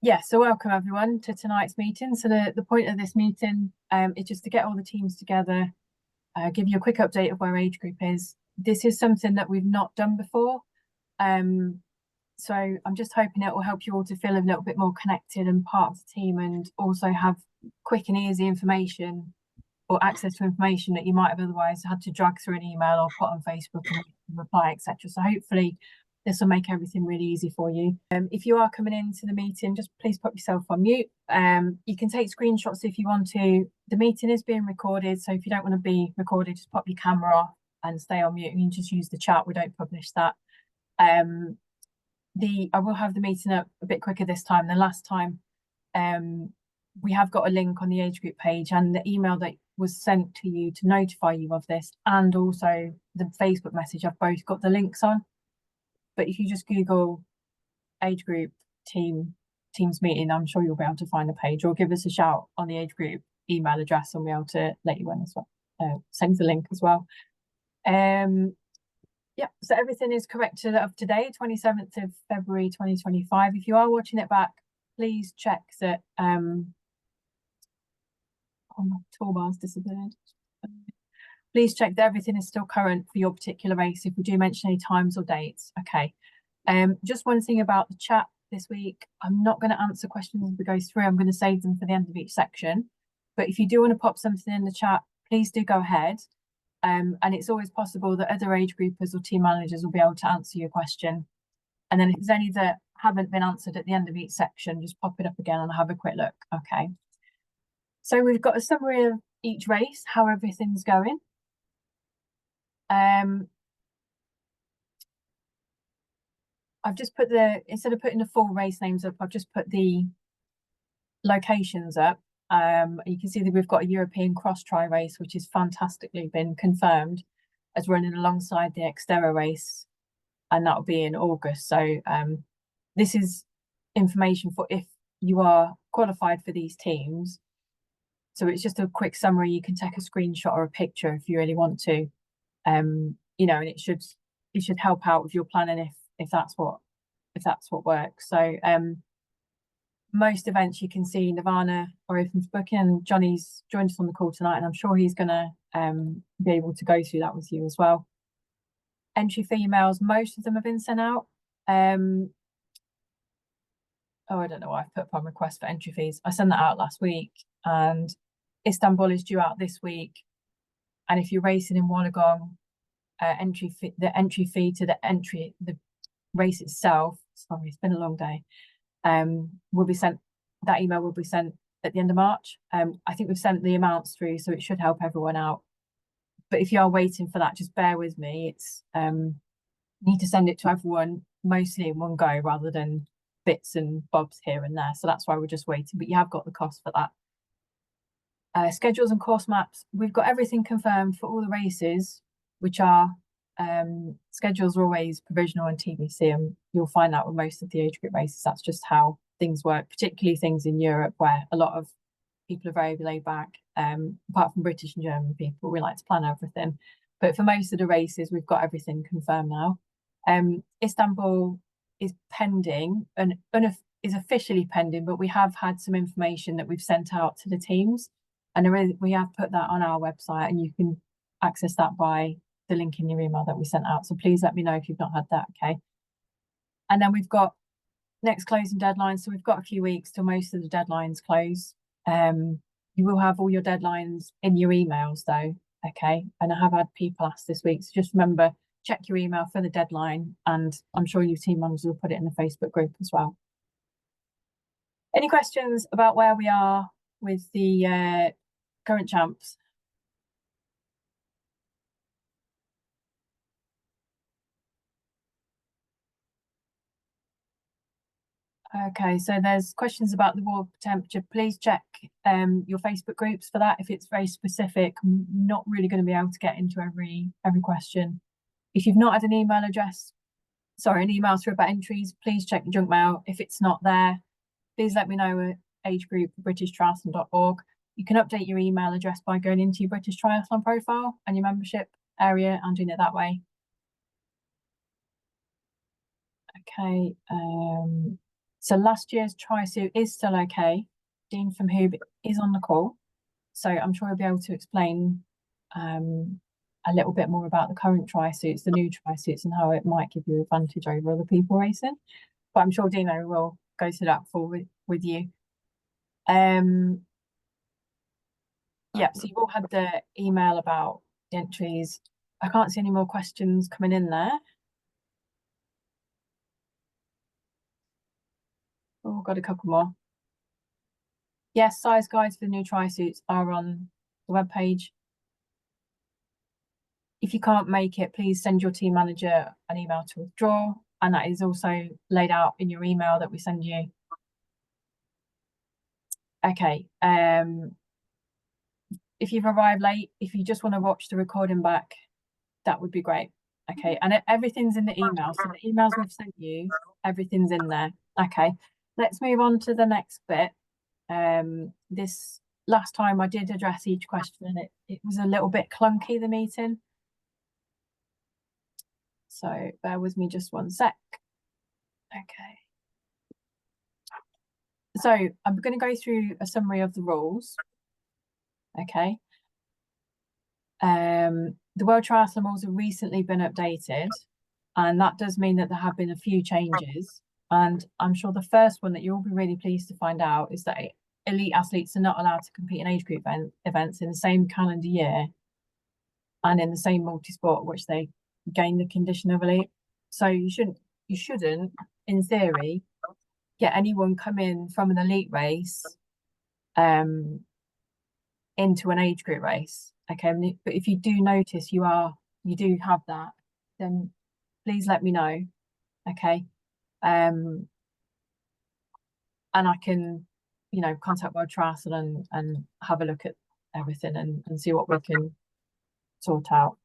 Yeah, so welcome everyone to tonight's meeting. So the point of this meeting is just to get all the teams together, give you a quick update of where age group is. This is something that we've not done before. So I'm just hoping it will help you all to feel a little bit more connected and part of the team, and also have quick and easy information or access to information that you might have otherwise had to drag through an email or put on Facebook and reply, etc. So hopefully this will make everything really easy for you. If you are coming into the meeting, just please put yourself on mute. You can take screenshots if you want to. The meeting is being recorded, so if you don't want to be recorded, just pop your camera off and stay on mute. You can just use the chat. We don't publish that. I will have the meeting up a bit quicker this time than last time. We have got a link on the age group page, and the email that was sent to you to notify you of this, and also the Facebook message, I've both got the links on. But if you just Google age group teams meeting, I'm sure you'll be able to find the page, or give us a shout on the age group email address and we'll be able to let you in as well. Send the link as well. Yeah, so everything is corrected up to date, 27th of February 2025. If you are watching it back, please check that oh, my toolbar's disappeared. Please check that everything is still current for your particular race if we do mention any times or dates. Okay. Just one thing about the chat this week, I'm not going to answer questions as we go through. I'm going to save them for the end of each section. But if you do want to pop something in the chat, please do go ahead. And it's always possible that other age groupers or team managers will be able to answer your question. And then if there's any that haven't been answered at the end of each section, just pop it up again and have a quick look. Okay. So we've got a summary of each race, how everything's going. I've just put instead of putting the full race names up, I've just put the locations up. You can see that we've got a European cross-tri race, which is fantastically been confirmed as running alongside the Xterra race, and that'll be in August. So this is information for if you are qualified for these teams. So it's just a quick summary. You can take a screenshot or a picture if you really want to, and it should help out with your planning if that's what works. So most events you can see Nirvana or open to booking, and Johnny's joined us on the call tonight, and I'm sure he's going to be able to go through that with you as well. Entry for emails, most of them have been sent out. Oh, I don't know why I've put upon request for entry fees. I sent that out last week, and Istanbul is due out this week. And if you're racing in Wollongong, the entry fee to the race itself, sorry, it's been a long day, will be sent. That email will be sent at the end of March. I think we've sent the amounts through, so it should help everyone out. But if you are waiting for that, just bear with me. It's need to send it to everyone mostly in one go rather than bits and bobs here and there. So that's why we're just waiting. But you have got the cost for that. Schedules and course maps. We've got everything confirmed for all the races, which are schedules are always provisional and TBC, and you'll find that with most of the age group races. That's just how things work, particularly things in Europe where a lot of people are very laid back. Apart from British and German people, we like to plan everything. But for most of the races, we've got everything confirmed now. Istanbul is pending and is officially pending, but we have had some information that we've sent out to the teams, and we have put that on our website, and you can access that by the link in your email that we sent out. So please let me know if you've not had that. Okay. And then we've got next closing deadlines. So we've got a few weeks till most of the deadlines close. You will have all your deadlines in your emails though. Okay. And I have had people ask this week, so just remember, check your email for the deadline, and I'm sure your team managers will put it in the Facebook group as well. Any questions about where we are with the current champs? Okay, so there's questions about the water temperature. Please check your Facebook groups for that. If it's very specific, I'm not really going to be able to get into every question. If you've not had an email through about entries, please check your junk mail. If it's not there, please let me know at agegroup@britishtriathlon.org. You can update your email address by going into your British Triathlon profile and your membership area and doing it that way. Okay. So last year's tri-suit is still okay. Dean from Hoob is on the call, so I'm sure he'll be able to explain a little bit more about the current tri-suits, the new tri-suits, and how it might give you advantage over other people racing. But I'm sure Dino will go through that with you. Yeah, so you've all had the email about the entries. I can't see any more questions coming in there. Oh, got a couple more. Yes, size guides for the new tri-suits are on the webpage. If you can't make it, please send your team manager an email to withdraw, and that is also laid out in your email that we send you. Okay, if you've arrived late, if you just want to watch the recording back, that would be great. Okay, and everything's in the email. So the emails we've sent you, everything's in there. Okay, let's move on to the next bit. This last time I did address each question, and it was a little bit clunky, the meeting. So bear with me just one sec. Okay. So I'm going to go through a summary of the rules. Okay. The World Triathlon rules have recently been updated, and that does mean that there have been a few changes. And I'm sure the first one that you'll be really pleased to find out is that elite athletes are not allowed to compete in age group events in the same calendar year and in the same multi-sport which they gain the condition of elite. So you shouldn't, in theory, get anyone come in from an elite race into an age group race. Okay, but if you do notice you do have that, then please let me know. Okay. And I can, contact World Triathlon and have a look at everything and see what we can sort out.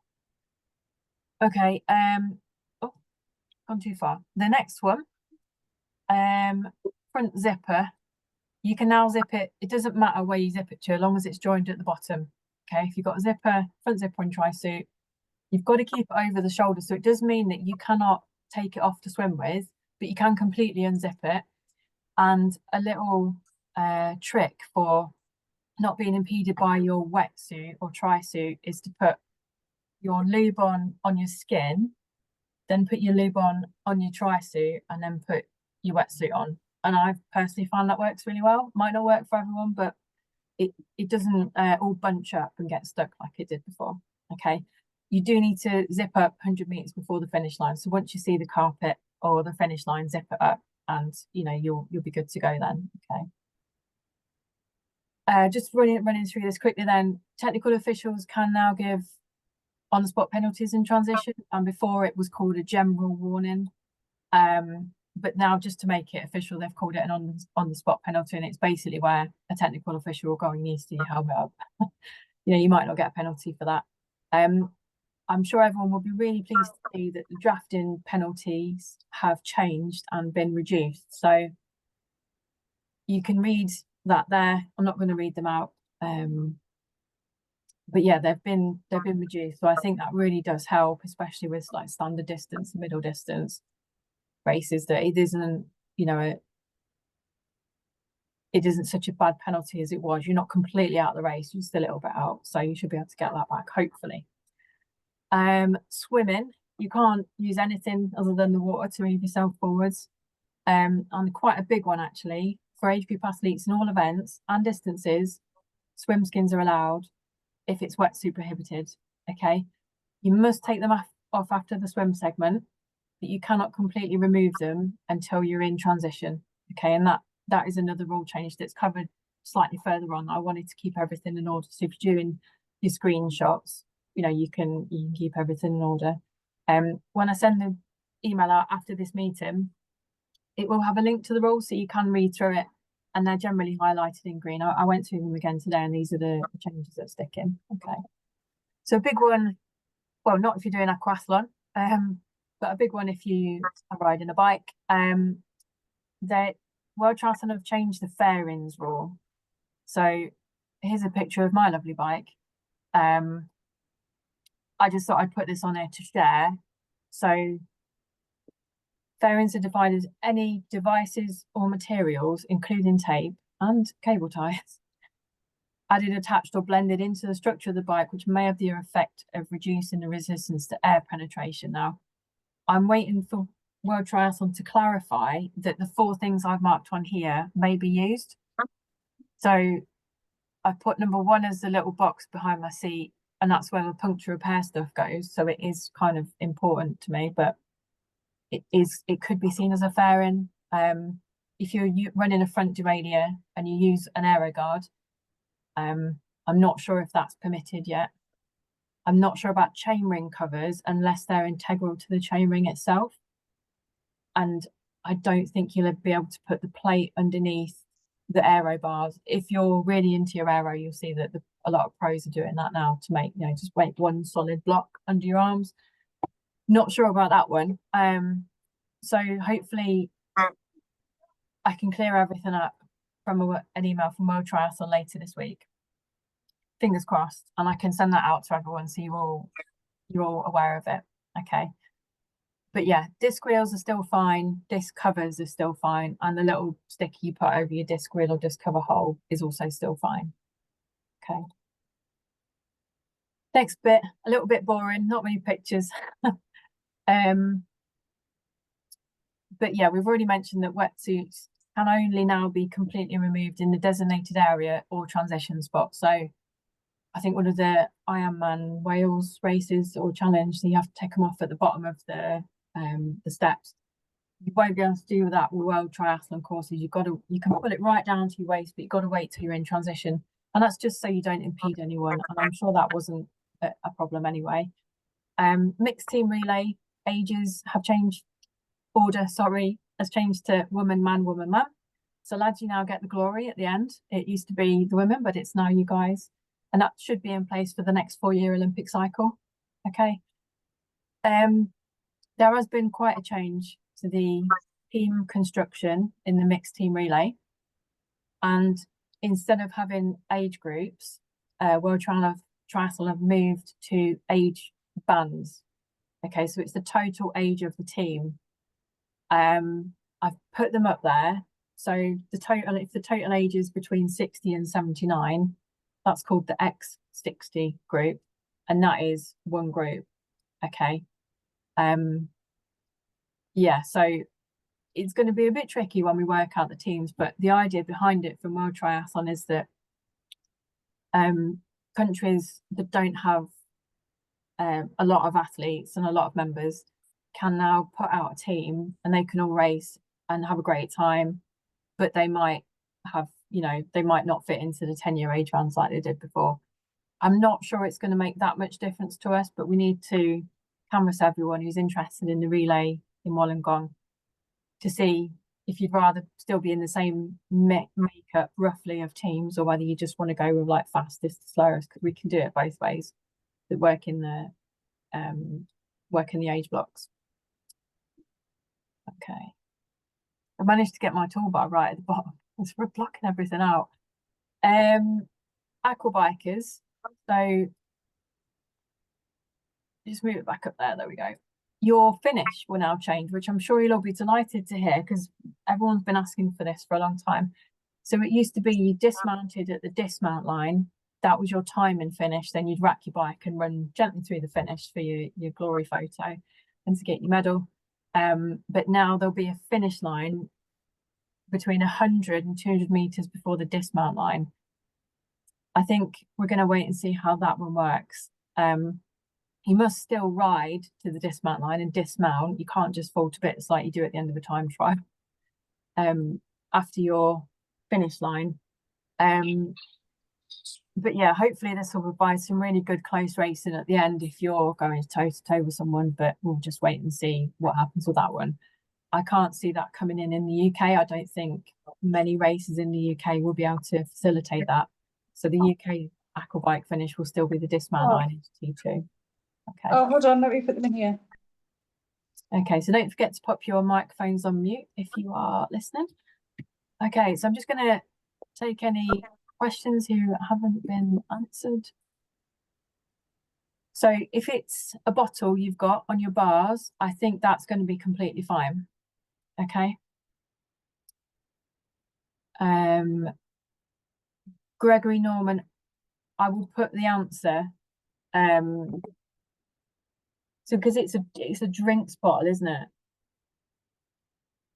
Okay, oh, gone too far. The next one, front zipper. You can now zip it. It doesn't matter where you zip it to, as long as it's joined at the bottom. Okay, if you've got a zipper, front zipper on tri-suit, you've got to keep it over the shoulder. So it does mean that you cannot take it off to swim with, but you can completely unzip it. And a little trick for not being impeded by your wetsuit or tri-suit is to put your lube on your skin, then put your lube on your tri-suit, and then put your wetsuit on. And I've personally found that works really well. Might not work for everyone, but it doesn't all bunch up and get stuck like it did before. Okay, you do need to zip up 100 meters before the finish line. So once you see the carpet or the finish line, zip it up, and you'll be good to go then. Okay. Just running through this quickly then. Technical officials can now give on-the-spot penalties in transition, and before it was called a general warning. But now, just to make it official, they've called it an on-the-spot penalty, and it's basically where a technical official will go and needs to your helmet up. You might not get a penalty for that. I'm sure everyone will be really pleased to see that the drafting penalties have changed and been reduced. So you can read that there. I'm not going to read them out. But yeah, they've been reduced. So I think that really does help, especially with like standard distance and middle distance races, that it isn't, it isn't such a bad penalty as it was. You're not completely out of the race, you're just a little bit out. So you should be able to get that back, hopefully. Swimming, you can't use anything other than the water to move yourself forwards. And quite a big one actually, for age group athletes in all events and distances, swim skins are allowed if it's wetsuit prohibited. Okay, you must take them off after the swim segment, but you cannot completely remove them until you're in transition. Okay, and that is another rule change that's covered slightly further on. I wanted to keep everything in order. So if you're doing your screenshots, you can keep everything in order. When I send the email out after this meeting, it will have a link to the rules so you can read through it, and they're generally highlighted in green. I went through them again today, and these are the changes that stick in. Okay, so a big one, well, not if you're doing aquathlon, but a big one if you are riding a bike. The World Triathlon have changed the fairings rule. So here's a picture of my lovely bike. I just thought I'd put this on there to share. So Fairings are defined as any devices or materials, including tape and cable ties, added, attached, or blended into the structure of the bike, which may have the effect of reducing the resistance to air penetration. Now, I'm waiting for World Triathlon to clarify that the 4 things I've marked on here may be used. So I put number 1 as the little box behind my seat, and that's where the puncture repair stuff goes. So it is kind of important to me, but it could be seen as a fairing. If you're running a front derailleur and you use an aero guard, I'm not sure if that's permitted yet. I'm not sure about chainring covers unless they're integral to the chainring itself. And I don't think you'll be able to put the plate underneath the aero bars. If you're really into your aero, you'll see that a lot of pros are doing that now to make, just make one solid block under your arms. Not sure about that one. So hopefully I can clear everything up from an email from World Triathlon later this week. Fingers crossed, and I can send that out to everyone so you're all aware of it. Okay. But yeah, disc wheels are still fine, disc covers are still fine, and the little sticker you put over your disc wheel or disc cover hole is also still fine. Okay. Next bit, a little bit boring, not many pictures. But yeah, we've already mentioned that wetsuits can only now be completely removed in the designated area or transition spot. So I think one of the Ironman Wales races or challenge, so you have to take them off at the bottom of the steps. You won't be able to do that with World Triathlon courses. You can put it right down to your waist, but you've got to wait till you're in transition. And that's just so you don't impede anyone. And I'm sure that wasn't a problem anyway. Mixed team relay ages have changed. Order, sorry, has changed to woman, man, woman, man. So lads, you now get the glory at the end. It used to be the women, but it's now you guys. And that should be in place for the next 4-year Olympic cycle. Okay. There has been quite a change to the team construction in the mixed team relay. And instead of having age groups, World Triathlon have moved to age bands. Okay, so it's the total age of the team. I've put them up there. So if the total age is between 60 and 79, that's called the X60 group, and that is one group. Okay. Yeah, so it's going to be a bit tricky when we work out the teams, but the idea behind it from World Triathlon is that countries that don't have a lot of athletes and a lot of members can now put out a team and they can all race and have a great time, but they might have, they might not fit into the 10-year age bands like they did before. I'm not sure it's going to make that much difference to us, but we need to canvass everyone who's interested in the relay in Wollongong to see if you'd rather still be in the same makeup roughly of teams, or whether you just want to go with like fastest, slowest, because we can do it both ways that work in the age blocks. Okay, I managed to get my toolbar right at the bottom. It's blocking everything out. Aqua bikers. So just move it back up there. There we go. Your finish will now change, which I'm sure you'll all be delighted to hear because everyone's been asking for this for a long time. So it used to be you dismounted at the dismount line. That was your time and finish. Then you'd rack your bike and run gently through the finish for your glory photo and to get your medal. But now there'll be a finish line between 100 and 200 meters before the dismount line. I think we're going to wait and see how that one works. You must still ride to the dismount line and dismount. You can't just fall to bits like you do at the end of a time trial after your finish line. But yeah, hopefully this will provide some really good close racing at the end if you're going toe to toe with someone, but we'll just wait and see what happens with that one. I can't see that coming in the UK. I don't think many races in the UK will be able to facilitate that. So the UK aquabike finish will still be the dismount line into T2. Okay. Oh, hold on, let me put them in here. Okay, so don't forget to pop your microphones on mute if you are listening. Okay, so I'm just going to take any questions who haven't been answered. So if it's a bottle you've got on your bars, I think that's going to be completely fine. Okay. Gregory Norman, I will put the answer. So because it's a drinks bottle, isn't it?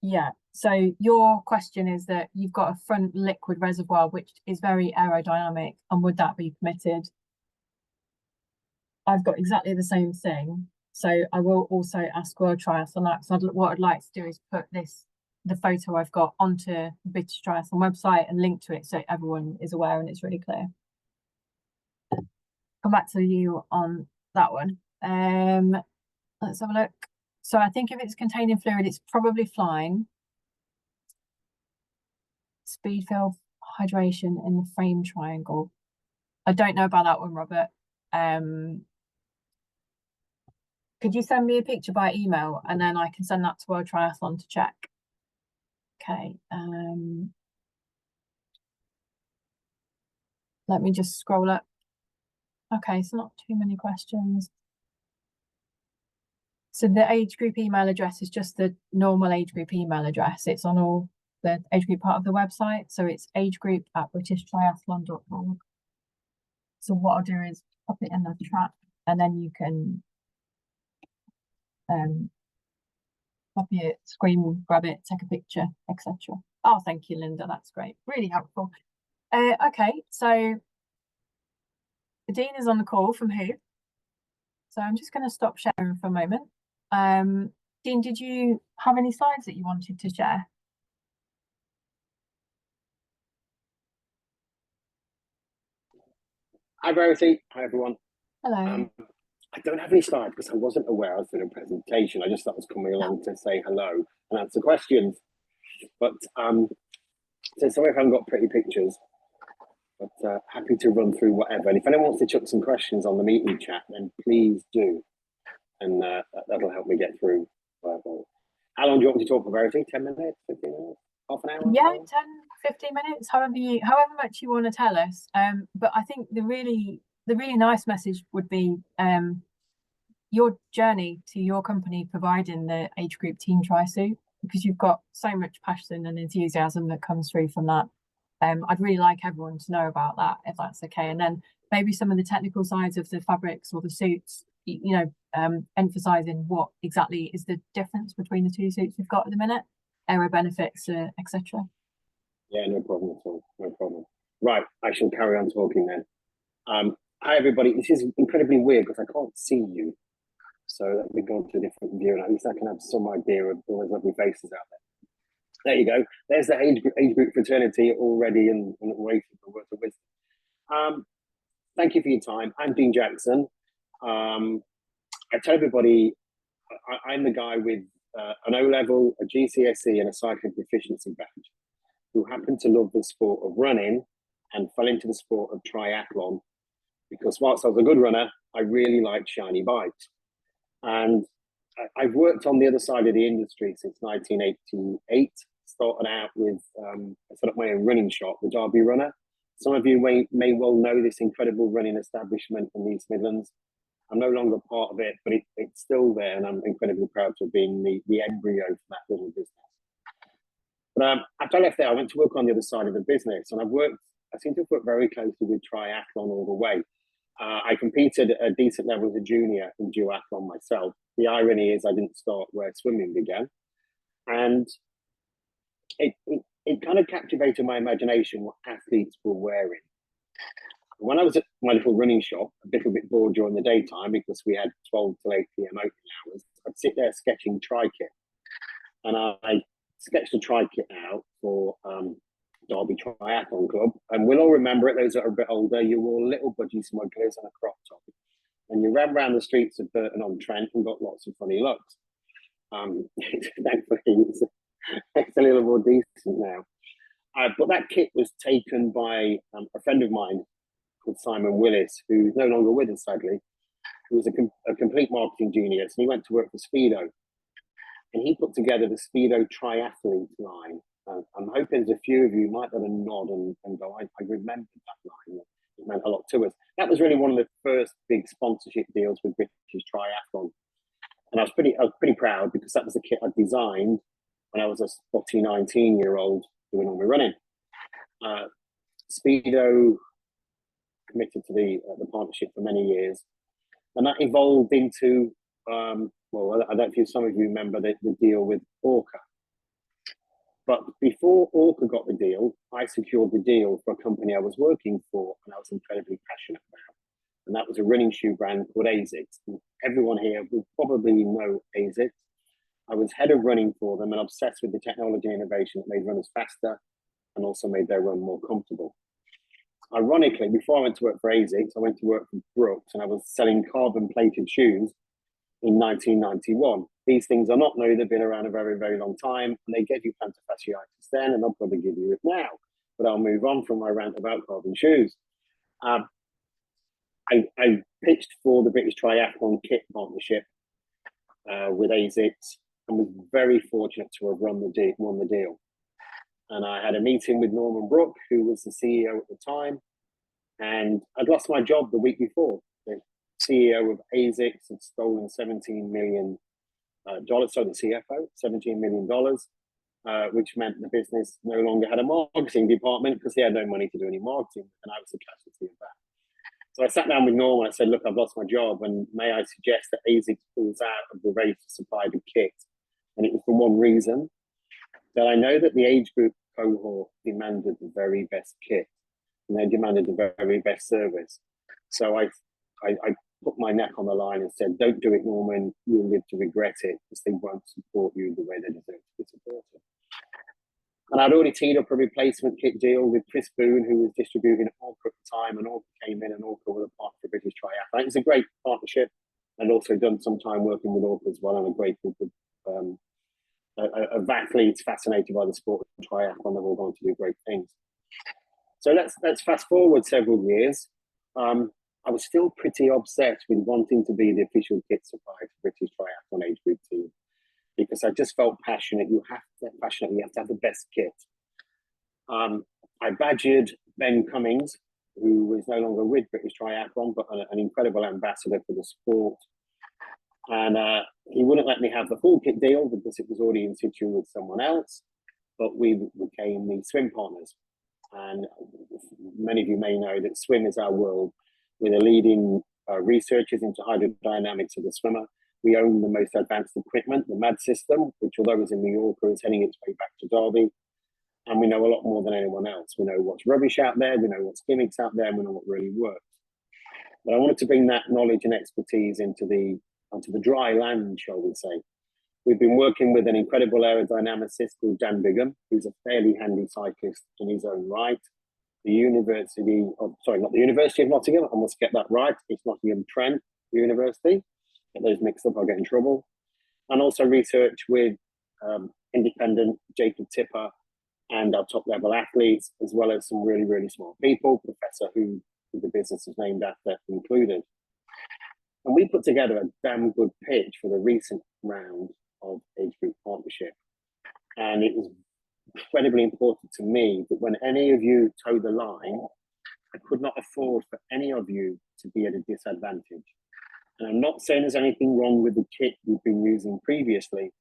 Yeah. So your question is that you've got a front liquid reservoir which is very aerodynamic, and would that be permitted? I've got exactly the same thing. So I will also ask World Triathlon that. So what I'd like to do is put the photo I've got onto the British Triathlon website and link to it so everyone is aware and it's really clear. Come back to you on that one. Let's have a look. So I think if it's containing fluid, it's probably flying. Speed fill hydration in the frame triangle. I don't know about that one, Robert. Could you send me a picture by email and then I can send that to World Triathlon to check? Okay. Let me just scroll up. Okay, so not too many questions. So the age group email address is just the normal age group email address. It's on all the age group part of the website. So it's agegroup@britishtriathlon.org. So what I'll do is pop it in the chat and then you can copy it, screen grab it, take a picture, etc. Oh, thank you, Linda. That's great. Really helpful. Okay, so the Dean is on the call from who? So I'm just going to stop sharing for a moment. Dean, did you have any slides that you wanted to share? Hi, Verity. Hi, everyone. Hello. I don't have any slides because I wasn't aware I was doing a presentation. I just thought I was coming along to say hello and answer questions. But so sorry if I haven't got pretty pictures, but happy to run through whatever. And if anyone wants to chuck some questions on the meeting chat, then please do. And that'll help me get through. How long do you want me to talk for, Verity? 10 minutes, 15 minutes, half an hour? Yeah, 10, 15 minutes, however much you want to tell us. But I think the really nice message would be your journey to your company providing the age group team tri-suit, because you've got so much passion and enthusiasm that comes through from that. I'd really like everyone to know about that, if that's okay. And then maybe some of the technical sides of the fabrics or the suits, emphasizing what exactly is the difference between the two suits we've got at the minute, aero benefits, etc. Yeah, no problem at all. No problem. Right, I shall carry on talking then. Hi, everybody. This is incredibly weird because I can't see you. So let me go to a different view and at least I can have some idea of all those lovely faces out there. There you go. There's the age group fraternity already and waiting for words of wisdom. Thank you for your time. I'm Dean Jackson. I tell everybody I'm the guy with an O-level, a GCSE and a cycling proficiency badge who happened to love the sport of running and fell into the sport of triathlon because whilst I was a good runner, I really liked shiny bikes. And I've worked on the other side of the industry since 1988, started out with, I set up my own running shop, the Derby Runner. Some of you may well know this incredible running establishment in the East Midlands. I'm no longer part of it, but it's still there, and I'm incredibly proud to have been the embryo for that little business. But after I left there, I went to work on the other side of the business, and I seem to have worked very closely with triathlon all the way. I competed at a decent level as a junior in duathlon myself. The irony is I didn't start where swimming began. And it kind of captivated my imagination what athletes were wearing. When I was at my little running shop, a little bit bored during the daytime because we had 12 to 8 p.m. opening hours, I'd sit there sketching tri-kit. And I sketched a tri-kit out for Derby Triathlon Club. And we'll all remember it, those that are a bit older, you wore little budgie smugglers and a crop top. And you ran around the streets of Burton-on-Trent and got lots of funny looks. Thankfully, it's a little more decent now. But that kit was taken by a friend of mine called Simon Willis, who's no longer with us, sadly, who was a complete marketing genius. And he went to work for Speedo. And he put together the Speedo Triathlete line. I'm hoping there's a few of you might have a nod and go, I remember that line. It meant a lot to us. That was really one of the first big sponsorship deals with British Triathlon. And I was pretty proud because that was the kit I designed when I was a spotty 19-year-old doing all my running. Speedo committed to the partnership for many years, and that evolved into well, I don't know if some of you remember the deal with Orca. But before Orca got the deal, I secured the deal for a company I was working for and I was incredibly passionate about. And that was a running shoe brand called ASICS. And everyone here will probably know ASICS. I was head of running for them and obsessed with the technology and innovation that made runners faster and also made their run more comfortable. Ironically, before I went to work for ASICS, I went to work for Brooks and I was selling carbon plated shoes in 1991. These things are not new, they've been around a very, very long time, and they gave you plantar fasciitis then, and they'll probably give you it now. But I'll move on from my rant about carbon shoes. I pitched for the British Triathlon Kit Partnership with ASICS and was very fortunate to have won the deal. And I had a meeting with Norman Brook, who was the CEO at the time, and I'd lost my job the week before. The CEO of ASICS had stolen $17 million, so the CFO, $17 million, which meant the business no longer had a marketing department because they had no money to do any marketing, and I was the casualty of that. So I sat down with Norman and I said, look, I've lost my job, and may I suggest that ASICS pulls out of the race to supply the kit? And it was for one reason, that I know that the age group cohort demanded the very best kit, and they demanded the very best service. So I put my neck on the line and said, don't do it, Norman, you'll live to regret it, because they won't support you the way they deserve to be supported. And I'd already teed up a replacement kit deal with Chris Boone, who was distributing Orca at the time, and Orca came in, and Orca was a part for British Triathlon. It was a great partnership, and also done some time working with Orca as well, and a great group of athletes fascinated by the sport of triathlon. They've all gone to do great things. So let's fast forward several years. I was still pretty obsessed with wanting to be the official kit supplier for British Triathlon age group team, because I just felt passionate. You have to have the best kit. I badgered Ben Cummings, who was no longer with British Triathlon, but an incredible ambassador for the sport. And he wouldn't let me have the full kit deal because it was already in situ with someone else, but we became the swim partners. And many of you may know that swim is our world. We're the leading researchers into hydrodynamics of the swimmer. We own the most advanced equipment, the MAD system, which although it's in New York, is heading its way back to Derby. And we know a lot more than anyone else. We know what's rubbish out there, we know what's gimmicks out there, and we know what really works. But I wanted to bring that knowledge and expertise onto the dry land, shall we say. We've been working with an incredible aerodynamicist called Dan Bigham, who's a fairly handy cyclist in his own right. Not the University of Nottingham, I must get that right. It's Nottingham Trent University. Get those mixed up, I'll get in trouble. And also research with independent Jacob Tipper and our top level athletes, as well as some really, really smart people, Professor who the business is named after included. And we put together a damn good pitch for the recent round of age group partnership. And it was incredibly important to me that when any of you toe the line, I could not afford for any of you to be at a disadvantage. And I'm not saying there's anything wrong with the kit we've been using previously,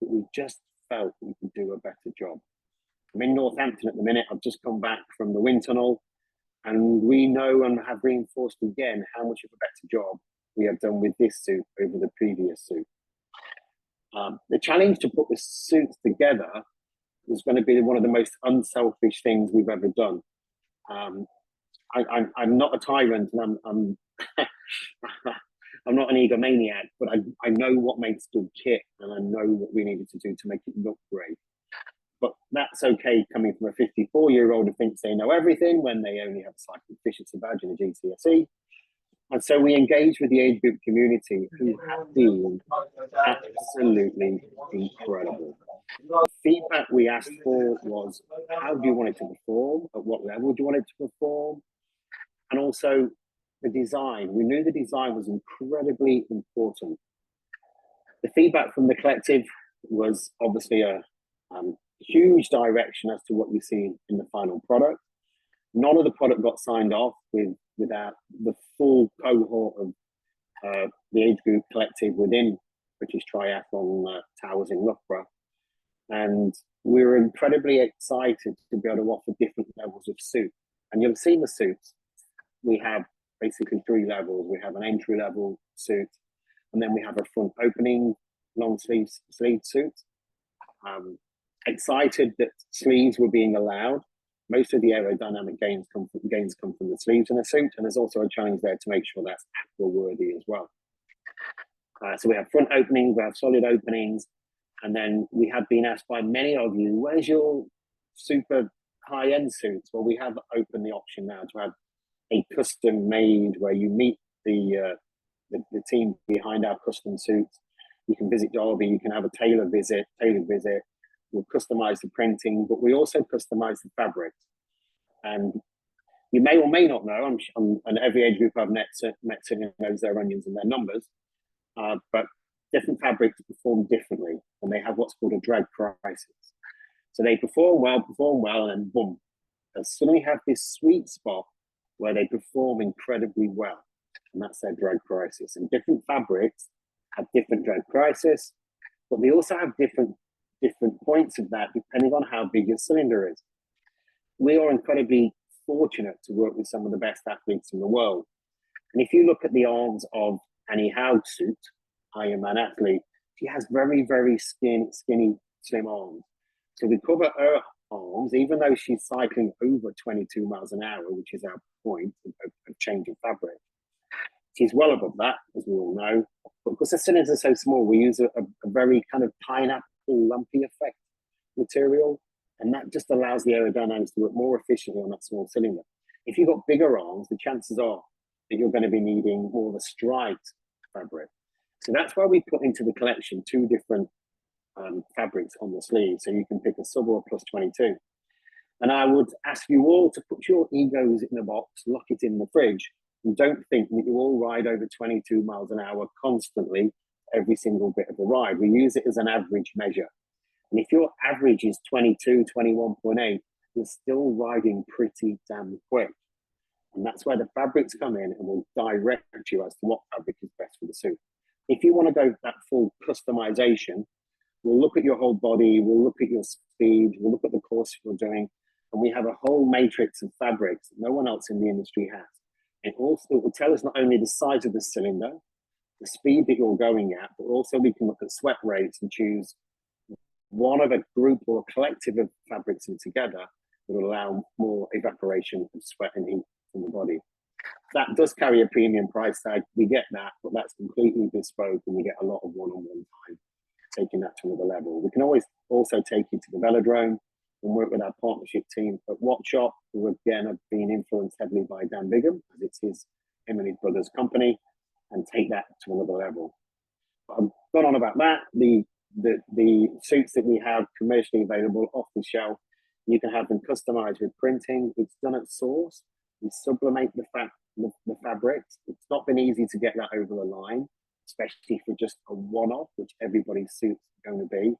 but we just felt we could do a better job. I'm in Northampton at the minute. I've just come back from the wind tunnel, and we know and have reinforced again how much of a better job we have done with this suit over the previous suit. The challenge to put the suits together was going to be one of the most unselfish things we've ever done. I'm not a tyrant, and I'm I'm not an egomaniac, but I know what makes good kit, and I know what we needed to do to make it look great. But that's okay coming from a 54-year-old who thinks they know everything when they only have a cycle efficiency badge and a GCSE. And so we engaged with the age group community, who have been absolutely incredible. The feedback we asked for was, how do you want it to perform? At what level do you want it to perform? And also the design. We knew the design was incredibly important. The feedback from the collective was obviously a huge direction as to what you see in the final product. None of the product got signed off without the full cohort of the age group collective within British Triathlon Towers in Loughborough. And we were incredibly excited to be able to offer different levels of suit. And you'll see the suits. We have basically 3 levels. We have an entry level suit, and then we have a front opening long sleeve suit. Excited that sleeves were being allowed. Most of the aerodynamic gains come from the sleeves in a suit, and there's also a challenge there to make sure that's aqua worthy as well. So we have front openings, we have solid openings, and then we have been asked by many of you, where's your super high-end suits? Well, we have opened the option now to have a custom made where you meet the team behind our custom suits. You can visit Derby, you can have a tailored visit. We'll customize the printing, but we also customize the fabrics. And you may or may not know, and every age group I've met certainly knows their onions and their numbers, but different fabrics perform differently, and they have what's called a drag crisis. So they perform well, and then boom, they suddenly have this sweet spot where they perform incredibly well, and that's their drag crisis. And different fabrics have different drag crisis, but they also have different points of that depending on how big your cylinder is. We are incredibly fortunate to work with some of the best athletes in the world. And if you look at the arms of Annie Haug's suit, Ironman athlete, she has very, very skinny, slim arms. So we cover her arms, even though she's cycling over 22 miles an hour, which is our point of change of fabric. She's well above that, as we all know. But because the cylinders are so small, we use a very kind of pineapple lumpy effect material, and that just allows the aerodynamics to work more efficiently on that small cylinder. If you've got bigger arms, the chances are that you're going to be needing more of a striped fabric. So that's why we put into the collection 2 different fabrics on the sleeve, so you can pick a sub or a plus 22. And I would ask you all to put your egos in a box, lock it in the fridge, and don't think that you all ride over 22 miles an hour constantly every single bit of the ride. We use it as an average measure. And if your average is 22, 21.8, you're still riding pretty damn quick. And that's where the fabrics come in and will direct you as to what fabric is best for the suit. If you want to go that full customization, we'll look at your whole body, we'll look at your speed, we'll look at the course you're doing, and we have a whole matrix of fabrics that no one else in the industry has. It will tell us not only the size of the cylinder, the speed that you're going at, but also we can look at sweat rates and choose one of a group or a collective of fabrics in together that will allow more evaporation of sweat and heat from the body. That does carry a premium price tag. We get that, but that's completely bespoke, and we get a lot of one-on-one time taking that to another level. We can always also take you to the velodrome and work with our partnership team at Watchshop, who again have been influenced heavily by Dan Bigham, as it's him and his brother's company, and take that to another level. I've gone on about that. The suits that we have commercially available off the shelf, you can have them customized with printing. It's done at source. We sublimate the fabrics. It's not been easy to get that over the line, especially for just a one-off, which everybody's suit's going to be.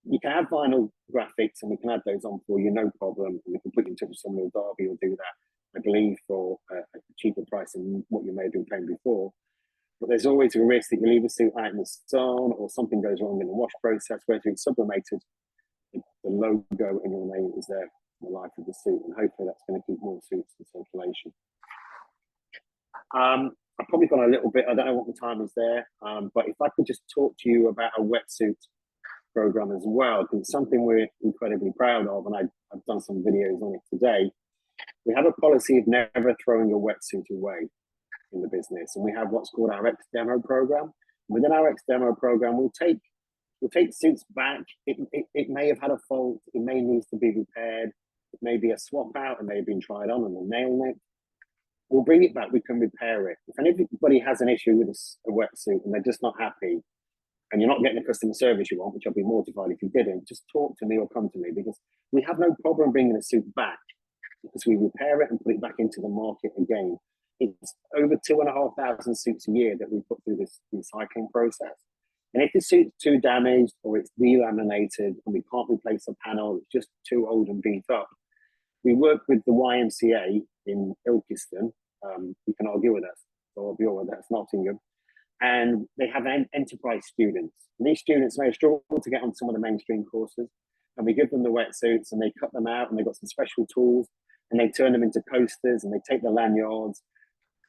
You can have vinyl graphics, and we can add those on for you, no problem. And we can put you in touch with someone at Derby will do that, I believe, for a cheaper price than what you may have been paying before. But there's always a risk that you leave a suit out in the sun, or something goes wrong in the wash process, where it's sublimated, the logo and your name is there for the life of the suit, and hopefully that's going to keep more suits in circulation. I've probably gone a little bit, I don't know what the time is there, but if I could just talk to you about a wetsuit program as well, because it's something we're incredibly proud of, and I've done some videos on it today. We have a policy of never throwing a wetsuit away in the business, and we have what's called our X-Demo program. Within our X-Demo program, we'll take suits back. It may have had a fault, it may need to be repaired, it may be a swap out, it may have been tried on and a nail nick. We'll bring it back, we can repair it. If anybody has an issue with a wetsuit and they're just not happy, and you're not getting the customer service you want, which I'd be mortified if you didn't, just talk to me or come to me, because we have no problem bringing a suit back, because we repair it and put it back into the market again. It's over 2,500 suits a year that we put through this recycling process. And if the suit's too damaged or it's delaminated and we can't replace a panel, it's just too old and beat up, we work with the YMCA in Ilkeston. You can argue with us, or argue with that's Nottingham. and they have enterprise students. And these students may struggle to get on some of the mainstream courses, and we give them the wetsuits and they cut them out and they've got some special tools and they turn them into coasters and they take the lanyards.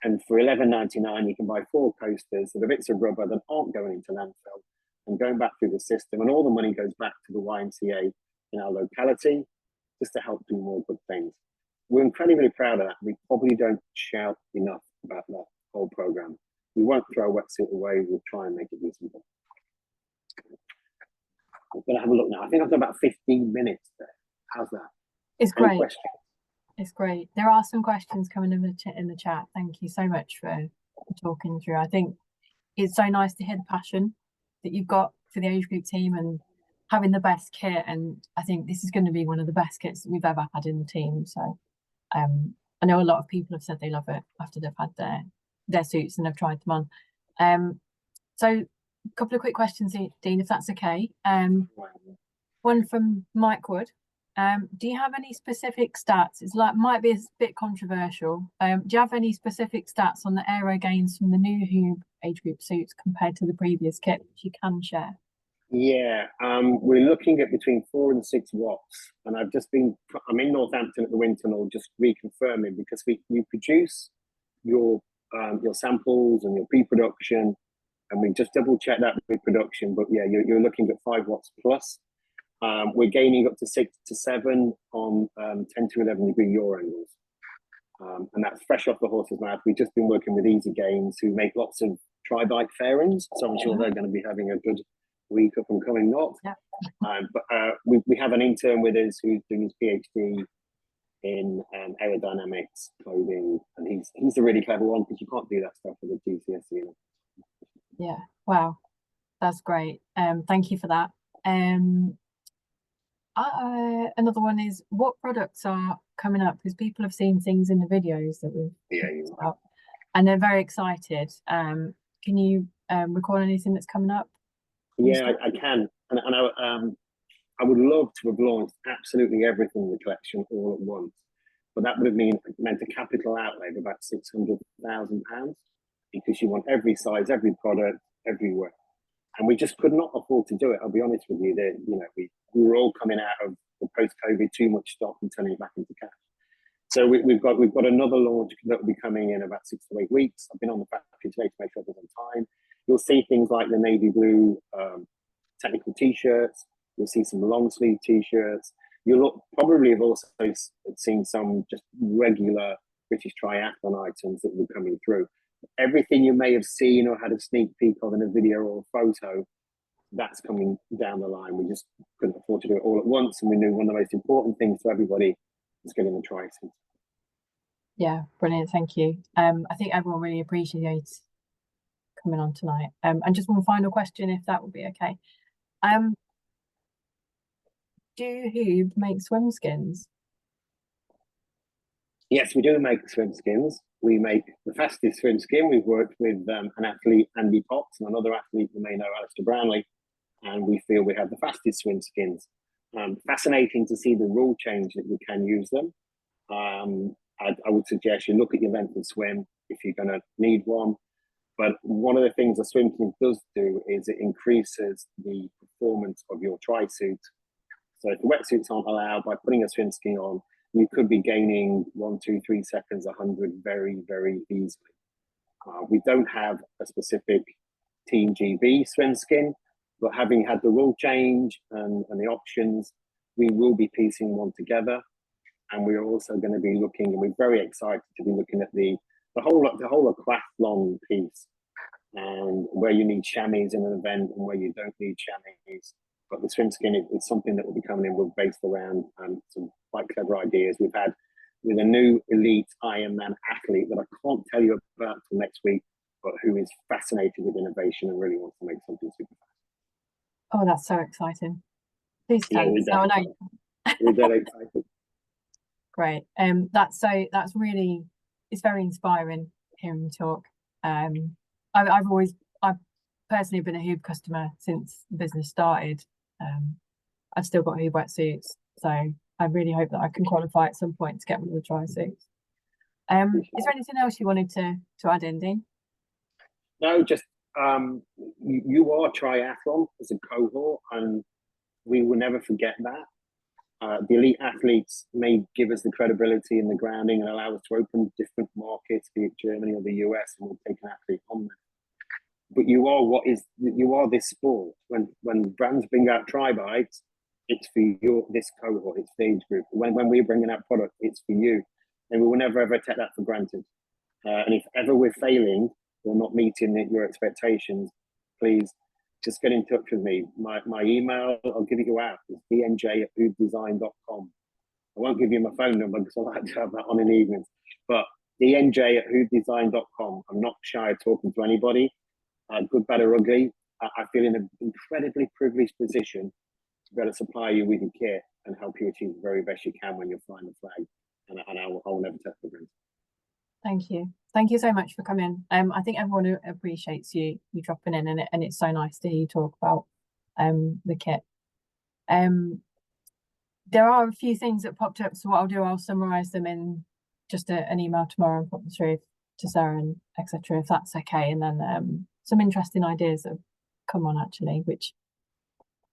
And for $11.99, you can buy 4 coasters that are bits of rubber that aren't going into landfill and going back through the system. And all the money goes back to the YMCA in our locality just to help do more good things. We're incredibly proud of that. We probably don't shout enough about that whole program. We won't throw a wetsuit away. We'll try and make it usable. I'm going to have a look now. I think I've got about 15 minutes there. How's that? It's great. It's great. There are some questions coming in the chat. Thank you so much for talking through. I think it's so nice to hear the passion that you've got for the age group team and having the best kit. And I think this is going to be one of the best kits that we've ever had in the team. So I know a lot of people have said they love it after they've had their suits and have tried them on. So a couple of quick questions, Dean, if that's okay. One from Mike Wood. Do you have any specific stats? It's might be a bit controversial. Do you have any specific stats on the aero gains from the new Hoob age group suits compared to the previous kit, which you can share? Yeah, we're looking at between 4 and 6 watts, and I'm in Northampton at the wind tunnel, just reconfirming, because we produce your samples and your pre-production, and we just double check that pre-production. But yeah, you're looking at 5 watts plus. We're gaining up to 6 to 7 on 10 to 11 degree yaw angles, and that's fresh off the horse's mouth. We've just been working with Easy Games, who make lots of tri-bike fairings, so I'm sure they're going to be having a good week up and coming north. Yeah. But we have an intern with us who's doing his PhD in aerodynamics clothing, and he's a really clever one, because you can't do that stuff with a GCSE. Yeah, wow, that's great. Thank you for that. Another one is, what products are coming up? Because people have seen things in the videos that we've talked about, and they're very excited. Can you recall anything that's coming up? Yeah, I can, and I would love to have launched absolutely everything in the collection all at once, but that would have meant a capital outlay of about £600,000, because you want every size, every product, everywhere, and we just could not afford to do it. I'll be honest with you. We were all coming out of the post-COVID too much stock and turning it back into cash. So we've got another launch that will be coming in about 6 to 8 weeks. I've been on the factory today to make sure it's on time. You'll see things like the navy blue technical t-shirts. You'll see some long sleeve t-shirts. You'll probably have also seen some just regular British triathlon items that will be coming through. Everything you may have seen or had a sneak peek of in a video or a photo, that's coming down the line. We just couldn't afford to do it all at once, and we knew one of the most important things to everybody is getting the tri-suit. Yeah, brilliant. Thank you. I think everyone really appreciates coming on tonight. And just one final question, if that would be okay. Do Hoob make swim skins? Yes, we do make swim skins. We make the fastest swim skin. We've worked with an athlete, Andy Potts, and another athlete you may know, Alistair Brownlee, and we feel we have the fastest swim skins. Fascinating to see the rule change that you can use them. I would suggest you look at your length of swim if you're going to need one. But one of the things a swim skin does do is it increases the performance of your tri-suit. So if the wetsuits aren't allowed, by putting a swim skin on, you could be gaining 1, 2, 3 seconds, 100 very, very easily. We don't have a specific Team GB swim skin, but having had the rule change and the options, we will be piecing one together. And we're also going to be looking, and we're very excited to be looking at the whole aquathlon piece, and where you need chamois in an event and where you don't need chamois. But the swim skin is something that will be coming in. We're based around some quite clever ideas we've had with a new elite Ironman athlete that I can't tell you about until next week, but who is fascinated with innovation and really wants to make something super fast. Oh, that's so exciting. Please tell us. No, I know. We're dead excited. Great. That's really, it's very inspiring hearing you talk. I've personally been a Hoob customer since the business started. I've still got Hoob wetsuits, so I really hope that I can qualify at some point to get one of the tri-suits. Is there anything else you wanted to add in, Dean? No, just you are triathlon as a cohort, and we will never forget that. The elite athletes may give us the credibility and the grounding and allow us to open different markets, be it Germany or the US, and we'll take an athlete on there. But you are this sport. When brands bring out tri bikes, it's for this cohort, it's the age group. When we're bringing out product, it's for you, and we will never ever take that for granted. And if ever we're failing or not meeting your expectations, please just get in touch with me. My email, I'll give it you out. It's dnj@hooddesign.com. I won't give you my phone number because I like to have that on in the evenings. But dnj@hooddesign.com. I'm not shy of talking to anybody, good, bad, or ugly. I feel in an incredibly privileged position to be able to supply you with your kit and help you achieve the very best you can when you're flying the flag. And I will never take for granted. Thank you. Thank you so much for coming. I think everyone appreciates you dropping in, and it's so nice to hear you talk about the kit. There are a few things that popped up, so what I'll do, I'll summarize them in just an email tomorrow and pop them through to Sarah and etc. if that's okay. And then some interesting ideas that have come on actually, which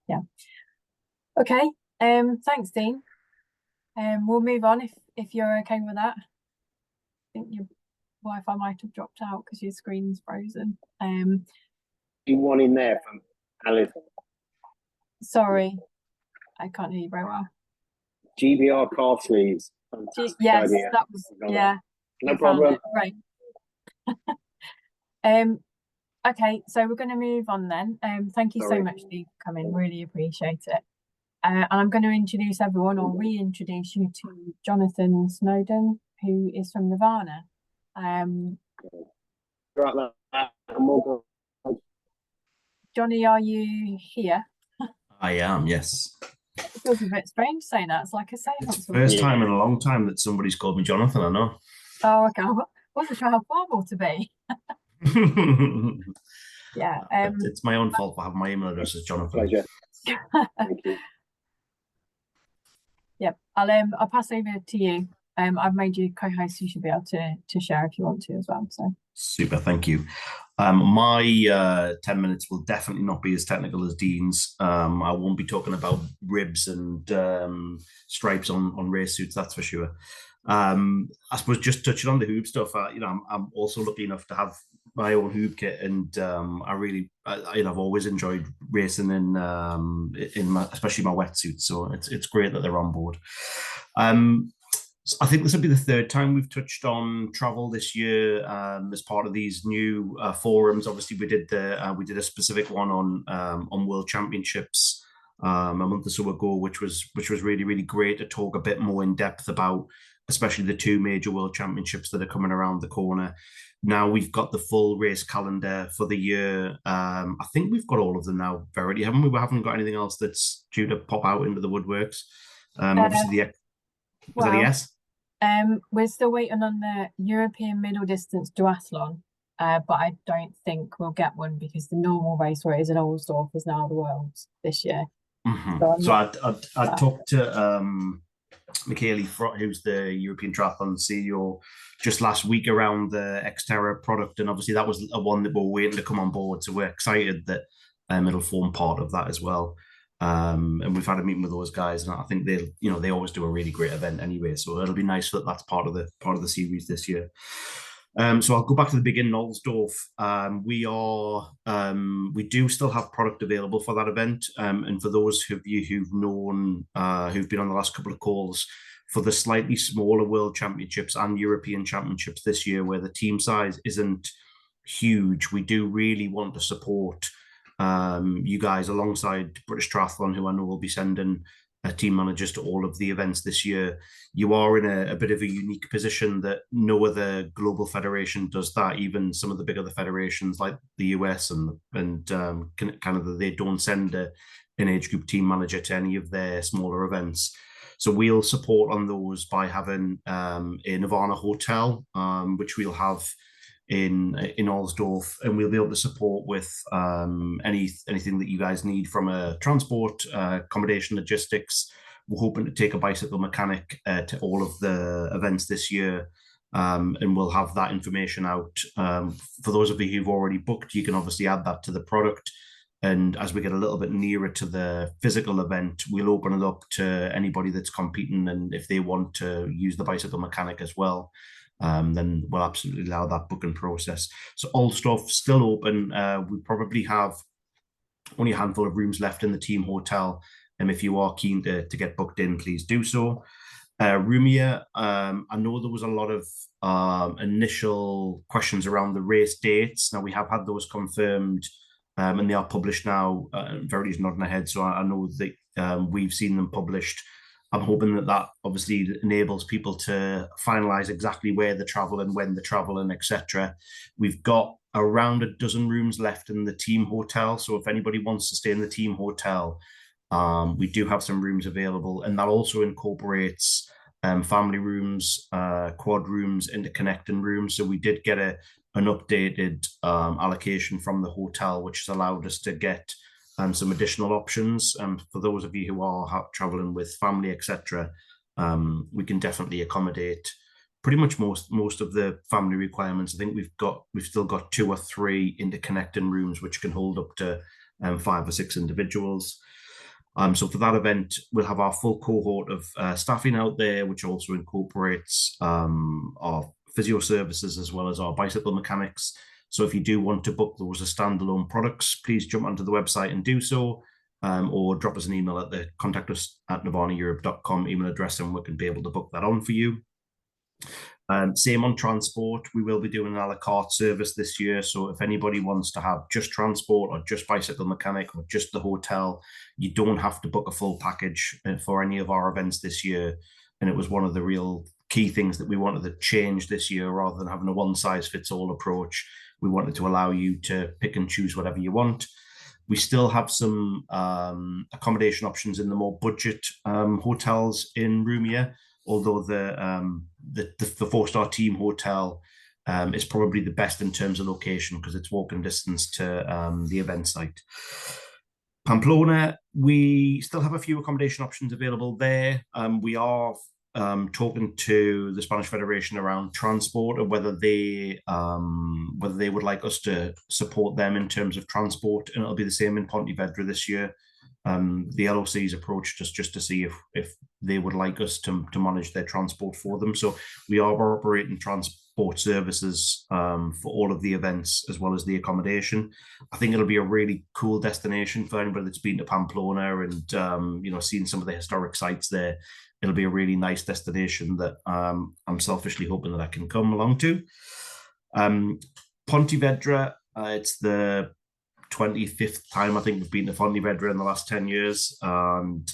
yeah. Okay. Thanks, Dean. We'll move on if you're okay with that. I think your Wi-Fi might have dropped out because your screen's frozen. One in there from Alice. Sorry, I can't hear you very well. GBR car sleeves. Yes, idea. that was No problem. Right. Okay, so we're going to move on then. Thank you so much, Steve, for coming. Really appreciate it. And I'm going to introduce everyone, or reintroduce you to Jonathan Snowden, who is from Nirvana. Johnny, are you here? I am, yes. It feels a bit strange saying that. It's like a saying. It's the first time in a long time that somebody's called me Jonathan, I know. Oh, okay. I wasn't sure how formal to be. Yeah. It's my own fault for having my email address as Jonathan. Pleasure. Thank you. Yep. I'll pass over to you. I've made you co-host. You should be able to share if you want to as well. So super, thank you. My 10 minutes will definitely not be as technical as Dean's. I won't be talking about ribs and stripes on race suits, that's for sure. I suppose just touching on the hoob stuff, I'm also lucky enough to have my own hoob kit, and I've always enjoyed racing in especially my wetsuits, so it's great that they're on board. I think this will be the third time we've touched on travel this year as part of these new forums. Obviously, we did a specific one on World Championships a month or so ago, which was really, really great to talk a bit more in depth about, especially the two major World Championships that are coming around the corner. Now we've got the full race calendar for the year. I think we've got all of them now, Verity, haven't we? We haven't got anything else that's due to pop out into the woodworks. Obviously, is that a yes? We're still waiting on the European middle distance duathlon, but I don't think we'll get one because the normal race where it is in Ohlsdorf is now the Worlds this year. Mm-hmm. So I talked to Michele, who's the European Triathlon CEO, just last week around the Xterra product, and obviously that was a one that we're waiting to come on board. So we're excited that it'll form part of that as well. And we've had a meeting with those guys, and I think they always do a really great event anyway. So it'll be nice that that's part of the series this year. So I'll go back to the beginning. Ohlsdorf. We do still have product available for that event. And for those of you who've been on the last couple of calls, for the slightly smaller World Championships and European Championships this year, where the team size isn't huge, we do really want to support you guys alongside British Triathlon, who I know will be sending team managers to all of the events this year. You are in a bit of a unique position that no other global federation does that. Even some of the bigger federations like the US and Canada, they don't send an age group team manager to any of their smaller events. So we'll support on those by having a Nirvana hotel, which we'll have in Ohlsdorf, and we'll be able to support with anything that you guys need from a transport, accommodation, logistics. We're hoping to take a bicycle mechanic to all of the events this year, and we'll have that information out. For those of you who've already booked, you can obviously add that to the product. And as we get a little bit nearer to the physical event, we'll open it up to anybody that's competing. And if they want to use the bicycle mechanic as well, then we'll absolutely allow that booking process. So all stuff still open. We probably have only a handful of rooms left in the team hotel. And if you are keen to get booked in, please do so. Rumia, I know there was a lot of initial questions around the race dates. Now we have had those confirmed, and they are published now. Verity's nodding her head, so I know that we've seen them published. I'm hoping that obviously enables people to finalise exactly where they're travelling, when they're travelling, etc. We've got around a dozen rooms left in the team hotel, so if anybody wants to stay in the team hotel, we do have some rooms available, and that also incorporates family rooms, quad rooms, interconnecting rooms. So we did get an updated allocation from the hotel, which has allowed us to get some additional options. For those of you who are traveling with family, etc., we can definitely accommodate pretty much most of the family requirements. I think we've still got 2 or 3 interconnecting rooms which can hold up to 5 or 6 individuals. So for that event, we'll have our full cohort of staffing out there, which also incorporates our physio services as well as our bicycle mechanics. So if you do want to book those as standalone products, please jump onto the website and do so, or drop us an email at the contact@nirvanaeurope.com email address, and we can be able to book that on for you. Same on transport. We will be doing an a la carte service this year. So if anybody wants to have just transport or just bicycle mechanic or just the hotel, you don't have to book a full package for any of our events this year. And it was one of the real key things that we wanted to change this year. Rather than having a one-size-fits-all approach, we wanted to allow you to pick and choose whatever you want. We still have some accommodation options in the more budget hotels in Rumia, although the 4-star team hotel is probably the best in terms of location because it's walking distance to the event site. Pamplona, we still have a few accommodation options available there. We are talking to the Spanish Federation around transport and whether they would like us to support them in terms of transport, and it'll be the same in Pontevedra this year. The LOC's approached us just to see if they would like us to manage their transport for them. So we are operating transport services for all of the events as well as the accommodation. I think it'll be a really cool destination for anybody that's been to Pamplona and seen some of the historic sites there. It'll be a really nice destination that I'm selfishly hoping that I can come along to. Pontevedra, it's the 25th time I think we've been to Pontevedra in the last 10 years, and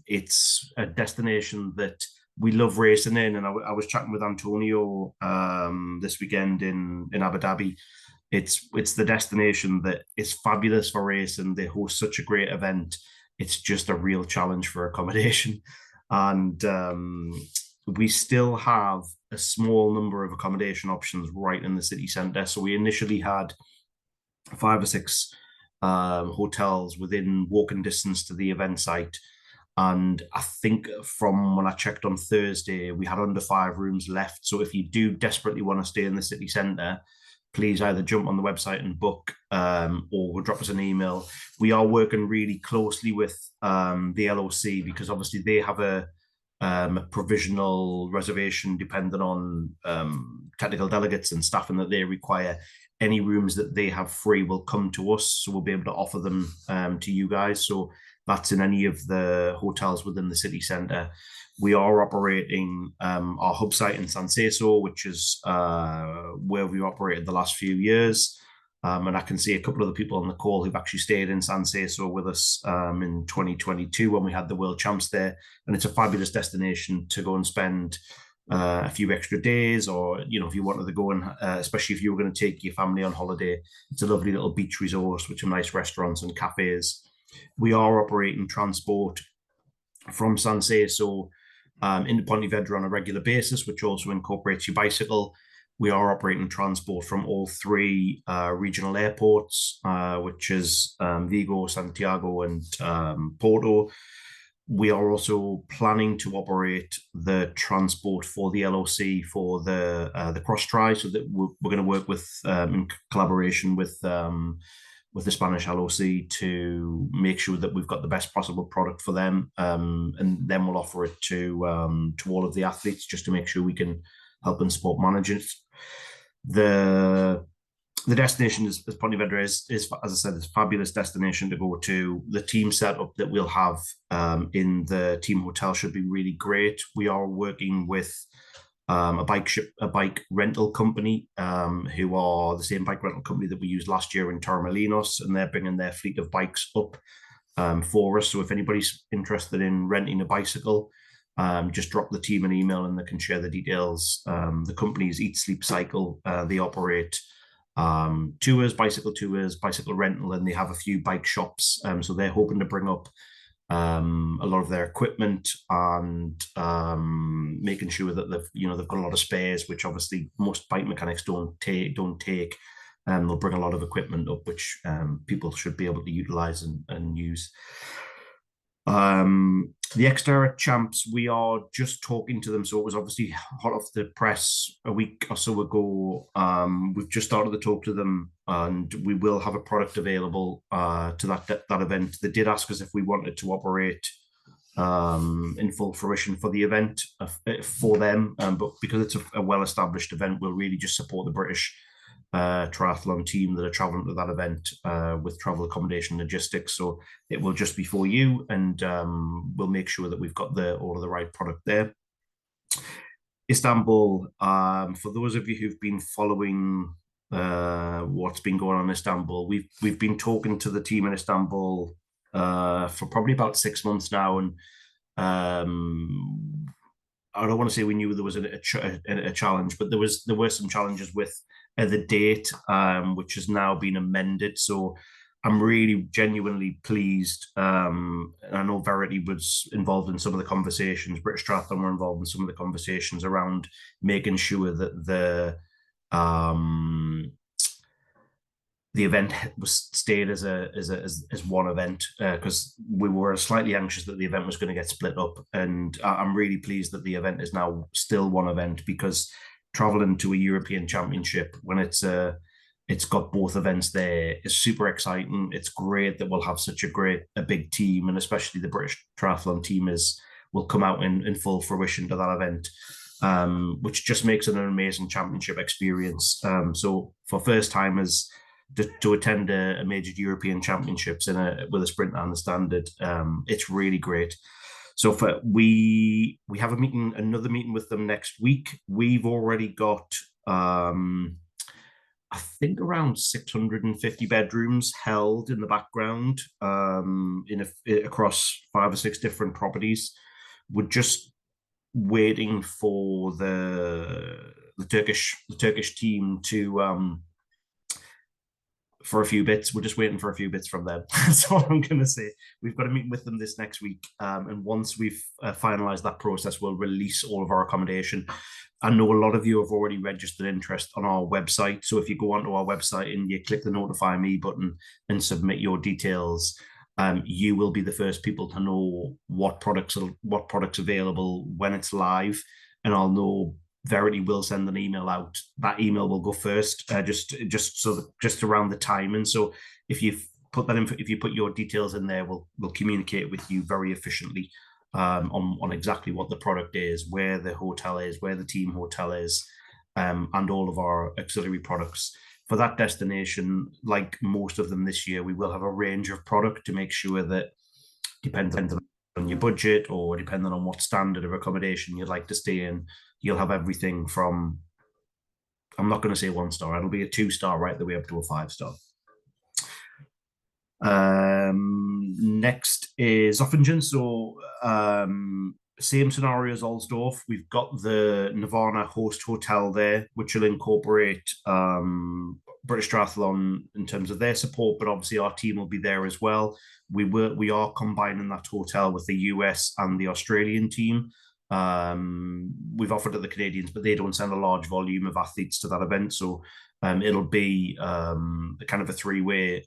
it's a destination that we love racing in. And I was chatting with Antonio this weekend in Abu Dhabi. It's the destination that is fabulous for racing. They host such a great event. It's just a real challenge for accommodation, and we still have a small number of accommodation options right in the city centre. So we initially had 5 or 6 hotels within walking distance to the event site, and I think from when I checked on Thursday we had under 5 rooms left. So if you do desperately want to stay in the city centre, please either jump on the website and book or drop us an email. We are working really closely with the LOC because obviously they have a provisional reservation dependent on technical delegates and staffing that they require. Any rooms that they have free will come to us, so we'll be able to offer them to you guys. So that's in any of the hotels within the city centre. We are operating our hub site in San Seso, which is where we operated the last few years. And I can see a couple of the people on the call who've actually stayed in San Seso with us in 2022 when we had the World Champs there. And it's a fabulous destination to go and spend a few extra days, or if you wanted to go and especially if you were going to take your family on holiday, it's a lovely little beach resort with some nice restaurants and cafes. We are operating transport from San Seso into Pontevedra on a regular basis, which also incorporates your bicycle. We are operating transport from all 3 regional airports, which is Vigo, Santiago, and Porto. we are also planning to operate the transport for the LOC for the cross tri, so that we're going to work with in collaboration with the Spanish LOC to make sure that we've got the best possible product for them, and then we'll offer it to all of the athletes just to make sure we can help and support managers. The destination is Pontevedra is, as I said, it's a fabulous destination to go to. The team setup that we'll have in the team hotel should be really great. We are working with a bike rental company who are the same bike rental company that we used last year in Torremolinos, and they're bringing their fleet of bikes up for us. So if anybody's interested in renting a bicycle, just drop the team an email and they can share the details. The company is Eat Sleep Cycle. They operate tours, bicycle rental, and they have a few bike shops. So they're hoping to bring up a lot of their equipment and making sure that they've got a lot of spares, which obviously most bike mechanics don't take. They'll bring a lot of equipment up, which people should be able to utilize and use. The Xterra champs, we are just talking to them, so it was obviously hot off the press a week or so ago. We've just started to talk to them, and we will have a product available to that event. They did ask us if we wanted to operate in full fruition for the event for them, but because it's a well-established event, we'll really just support the British triathlon team that are traveling to that event with travel, accommodation, logistics. So it will just be for you, and we'll make sure that we've got all of the right product there. Istanbul, for those of you who've been following what's been going on in Istanbul, we've been talking to the team in Istanbul for probably about 6 months now, and I don't want to say we knew there was a challenge, but there were some challenges with the date, which has now been amended. So I'm really genuinely pleased. And I know Verity was involved in some of the conversations. British Triathlon were involved in some of the conversations around making sure that the event was stayed as one event, because we were slightly anxious that the event was going to get split up, and I'm really pleased that the event is now still one event, because traveling to a European Championship when it's got both events there is super exciting. It's great that we'll have such a big team, and especially the British Triathlon team will come out in full fruition to that event, which just makes it an amazing championship experience. So for first timers to attend a major European Championships with a sprint and the standard, it's really great. So we have another meeting with them next week. We've already got I think around 650 bedrooms held in the background across 5 or 6 different properties. We're just waiting for the Turkish team to for a few bits. We're just waiting for a few bits from them. That's all I'm going to say. We've got a meeting with them this next week. And once we've finalized that process, we'll release all of our accommodation. I know a lot of you have already registered interest on our website. So if you go onto our website and you click the notify me button and submit your details, you will be the first people to know what products available when it's live. And I'll know Verity will send an email out. That email will go first, just around the time. And so if you put your details in there, we'll communicate with you very efficiently on exactly what the product is, where the hotel is, where the team hotel is, and all of our auxiliary products. For that destination, like most of them this year, we will have a range of product to make sure that, depending on your budget or depending on what standard of accommodation you'd like to stay in, you'll have everything from, I'm not going to say 1 star, it'll be a 2-star right the way up to a 5-star. Next is Zofingen. So same scenario as Alsdorf. We've got the Nirvana host hotel there, which will incorporate British Triathlon in terms of their support, but obviously our team will be there as well. We are combining that hotel with the US and the Australian team. We've offered it the Canadians, but they don't send a large volume of athletes to that event, so it'll be kind of a 3-way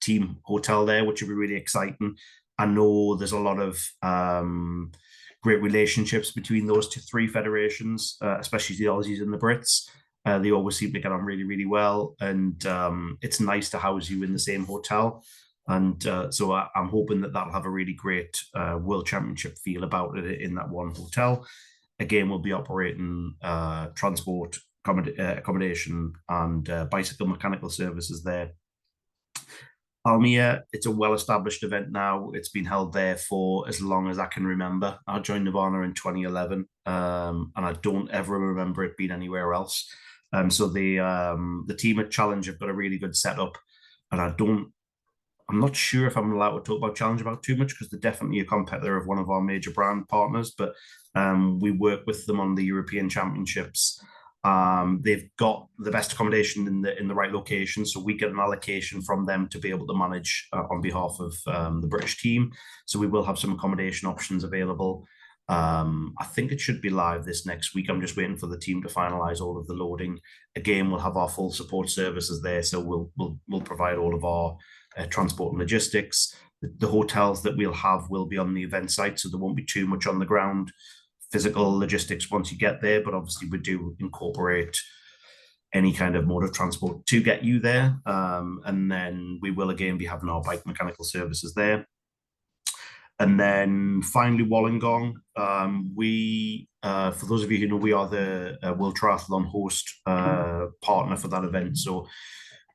team hotel there, which will be really exciting. I know there's a lot of great relationships between those three federations, especially the Aussies and the Brits. They always seem to get on really, really well, and it's nice to house you in the same hotel. And so I'm hoping that that'll have a really great World Championship feel about it in that one hotel. Again, we'll be operating transport, accommodation, and bicycle mechanical services there. Almere, it's a well-established event now. It's been held there for as long as I can remember. I joined Nirvana in 2011, and I don't ever remember it being anywhere else. So the team at Challenge have got a really good setup, and I'm not sure if I'm allowed to talk about Challenge about too much because they're definitely a competitor of one of our major brand partners, but we work with them on the European Championships. They've got the best accommodation in the right location, so we get an allocation from them to be able to manage on behalf of the British team. So we will have some accommodation options available. I think it should be live this next week. I'm just waiting for the team to finalize all of the loading. Again, we'll have our full support services there, so we'll provide all of our transport and logistics. The hotels that we'll have will be on the event site, so there won't be too much on the ground physical logistics once you get there, but obviously we do incorporate any kind of mode of transport to get you there. And then we will again be having our bike mechanical services there. And then finally, Wollongong. For those of you who know, we are the World Triathlon host partner for that event. So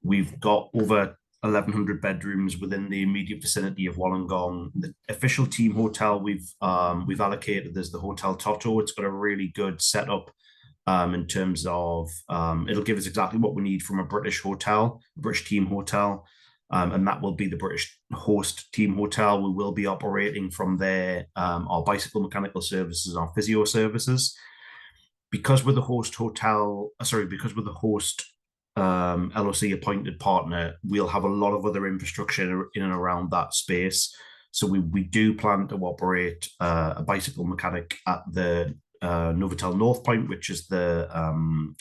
we've got over 1,100 bedrooms within the immediate vicinity of Wollongong. The official team hotel we've allocated is the Hotel Toto. It's got a really good setup in terms of it'll give us exactly what we need from a British hotel, British team hotel, and that will be the British host team hotel. We will be operating from there our bicycle mechanical services, our physio services. Because we're the host hotel, because we're the host LOC appointed partner, we'll have a lot of other infrastructure in and around that space. So we do plan to operate a bicycle mechanic at the Novotel North Point, which is the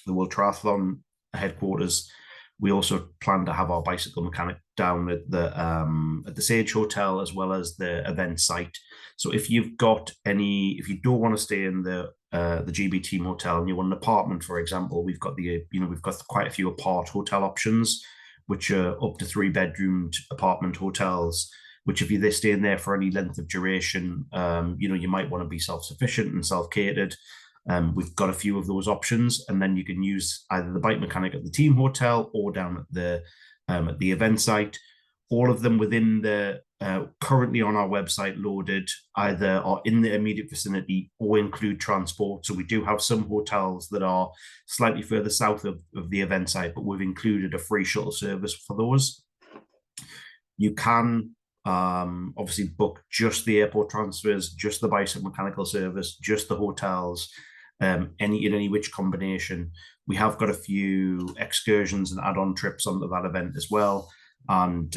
World Triathlon headquarters. We also plan to have our bicycle mechanic down at the Sage Hotel as well as the event site. So if you don't want to stay in the GB Team Hotel and you want an apartment, for example, we've got quite a few apart hotel options, which are up to 3-bedroomed apartment hotels. Which, if you're staying there for any length of duration, you might want to be self-sufficient and self-catered. We've got a few of those options, and then you can use either the bike mechanic at the team hotel or down at the event site. All of them within the currently on our website loaded either are in the immediate vicinity or include transport. So we do have some hotels that are slightly further south of the event site, but we've included a free shuttle service for those. You can obviously book just the airport transfers, just the bicycle mechanical service, just the hotels, in any which combination. We have got a few excursions and add-on trips onto that event as well, and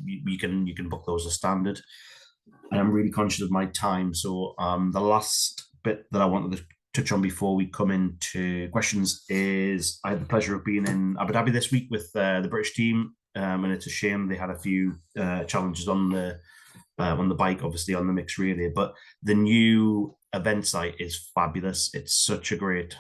you can book those as standard. And I'm really conscious of my time, so the last bit that I wanted to touch on before we come into questions is I had the pleasure of being in Abu Dhabi this week with the British team, and it's a shame they had a few challenges on the bike, obviously on the mixed relay, but the new event site is fabulous. It's such a great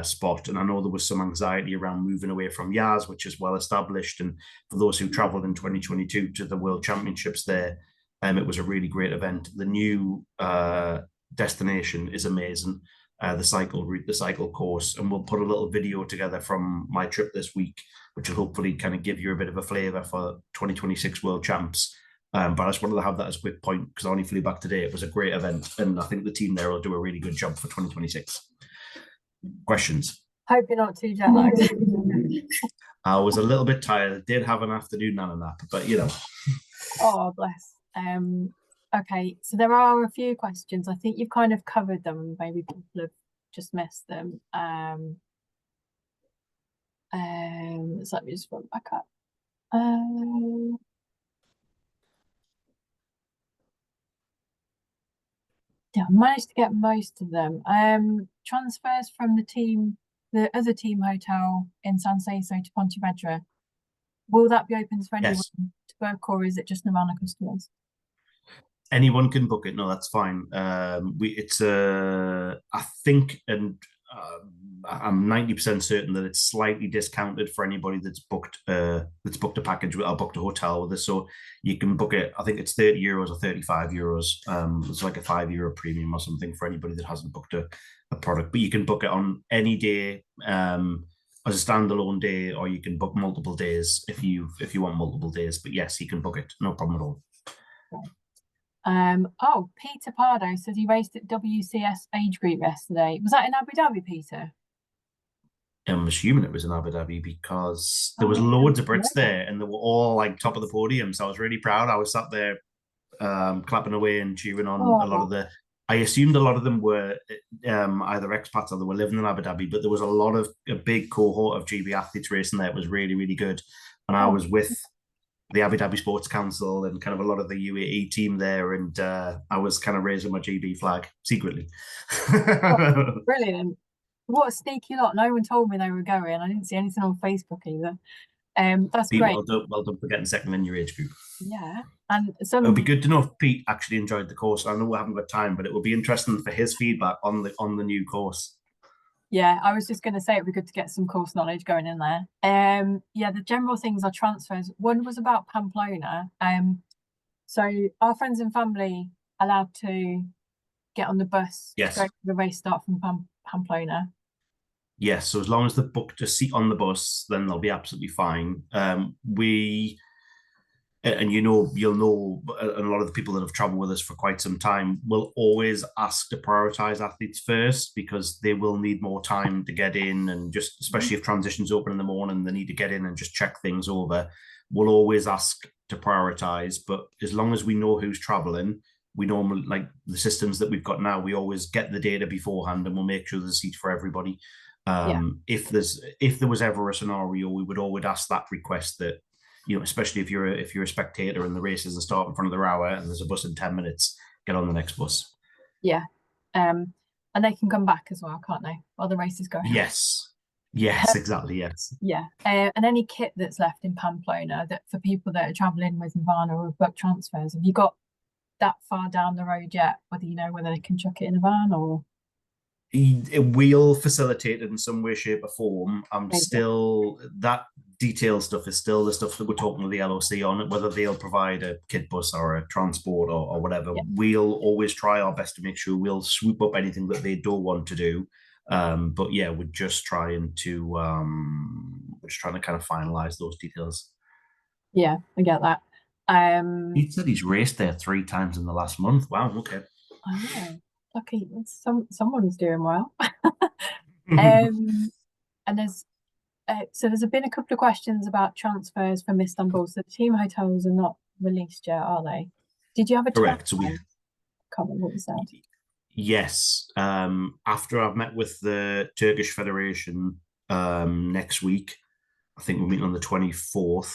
spot, and I know there was some anxiety around moving away from Yaz, which is well established, and for those who traveled in 2022 to the World Championships there, it was a really great event. The new destination is amazing. The cycle route, the cycle course, and we'll put a little video together from my trip this week, which will hopefully kind of give you a bit of a flavour for 2026 World Champs. But I just wanted to have that as a quick point because I only flew back today. It was a great event, and I think the team there will do a really good job for 2026. Questions? Hope you're not too jet lagged. I was a little bit tired. I did have an afternoon nana nap, but Oh, bless. Okay, so there are a few questions. I think you've kind of covered them, and maybe people have just missed them. So let me just run back up. Yeah, I managed to get most of them. Transfers from the other team hotel in San Seso to Pontevedra, will that be open for anyone to book, or is it just Nirvana customers? Anyone can book it. No, that's fine. It's I think, and I'm 90% certain that it's slightly discounted for anybody that's booked a package or booked a hotel with us. So you can book it. I think it's €30 or €35. It's like a €5 premium or something for anybody that hasn't booked a product. But you can book it on any day, as a standalone day, or you can book multiple days if you want multiple days. But yes, you can book it. No problem at all. Oh, Peter Pardo says he raced at WCS age group yesterday. Was that in Abu Dhabi, Peter? I'm assuming it was in Abu Dhabi because there was loads of Brits there and they were all like top of the podium. So I was really proud. I was sat there clapping away and cheering on a lot of I assumed a lot of them were either expats or they were living in Abu Dhabi, but there was a big cohort of GB athletes racing there. It was really, really good. And I was with the Abu Dhabi Sports Council and kind of a lot of the UAE team there, and I was kind of raising my GB flag secretly. Brilliant. What a sneaky lot. No one told me they were going. I didn't see anything on Facebook either. That's Pete, great. Well done for getting second in your age group. Yeah. And it would be good to know if Pete actually enjoyed the course. I know we haven't got time, but it would be interesting for his feedback on the new course. Yeah, I was just going to say it'd be good to get some course knowledge going in there. Yeah, the general things are transfers. One was about Pamplona. So our friends and family allowed to get on the bus yes. to go to the race start from Pamplona. Yes, so as long as they've booked a seat on the bus, then they'll be absolutely fine. And you'll know, and a lot of the people that have traveled with us for quite some time will always ask to prioritize athletes first because they will need more time to get in, and just especially if transitions open in the morning, they need to get in and just check things over. We'll always ask to prioritize, but as long as we know who's traveling, we normally, like the systems that we've got now, we always get the data beforehand and we'll make sure there's a seat for everybody. If there was ever a scenario, we would always ask that request that, especially if you're a spectator and the race isn't starting in front of their hour and there's a bus in 10 minutes, get on the next bus. Yeah. And they can come back as well, can't they? While the race is going. Yes, exactly. Yes. Yeah. And any kit that's left in Pamplona, that for people that are traveling with Nirvana or book transfers, have you got that far down the road yet? Whether they can chuck it in a van or? We'll facilitate it in some way, shape, or form. That detailed stuff is still the stuff that we're talking with the LOC on, whether they'll provide a kit bus or a transport or whatever. Yeah. We'll always try our best to make sure we'll swoop up anything that they don't want to do. But yeah, we're just trying to kind of finalize those details. Yeah, I get that. He said he's raced there 3 times in the last month. Wow, okay. I know. Lucky someone's doing well. And there's been a couple of questions about transfers from Istanbul. So the team hotels are not released yet, are they? Did you have a correct? So I can't remember what you said. Yes. After I've met with the Turkish Federation next week, I think we're meeting on the 24th.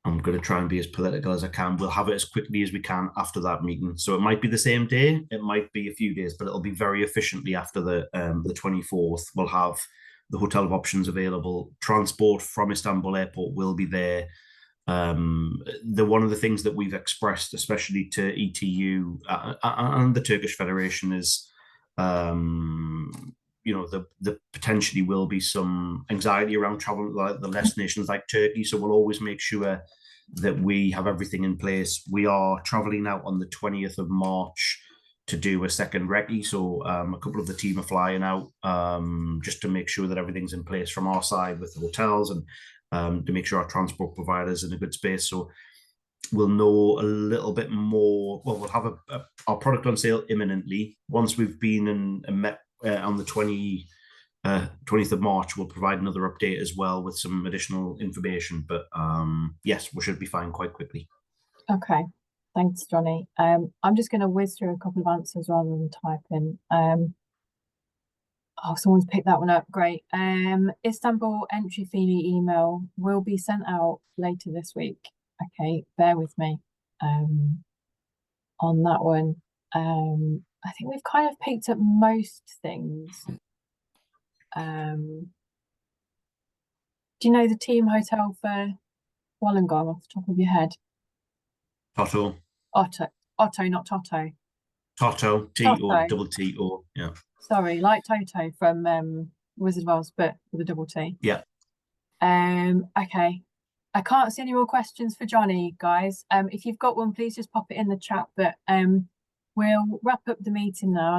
I'm going to try and be as political as I can. We'll have it as quickly as we can after that meeting. So it might be the same day, it might be a few days, but it'll be very efficiently after the 24th. We'll have the hotel options available. Transport from Istanbul Airport will be there. One of the things that we've expressed, especially to ETU and the Turkish Federation, is there potentially will be some anxiety around travel, like the destinations like Turkey. So we'll always make sure that we have everything in place. We are traveling out on the 20th of March to do a second recce. So a couple of the team are flying out just to make sure that everything's in place from our side with the hotels and to make sure our transport providers in a good space. So we'll know a little bit more. Well, we'll have our product on sale imminently. Once we've been and met on the 20th of March, we'll provide another update as well with some additional information. But yes, we should be fine quite quickly. Okay, thanks, Johnny. I'm just going to whiz through a couple of answers rather than type in. Someone's picked that one up. Great. Istanbul entry fee email will be sent out later this week. Okay, bear with me on that one. I think we've kind of picked up most things. Do you know the team hotel for Wollongong off the top of your head? Toto. Otto, not Toto. Toto. Toto. Double T-O. Yeah. Sorry, like Toto from Wizard of Oz, but with a double T. Yeah. Okay. I can't see any more questions for Johnny, guys. If you've got one, please just pop it in the chat. But we'll wrap up the meeting now.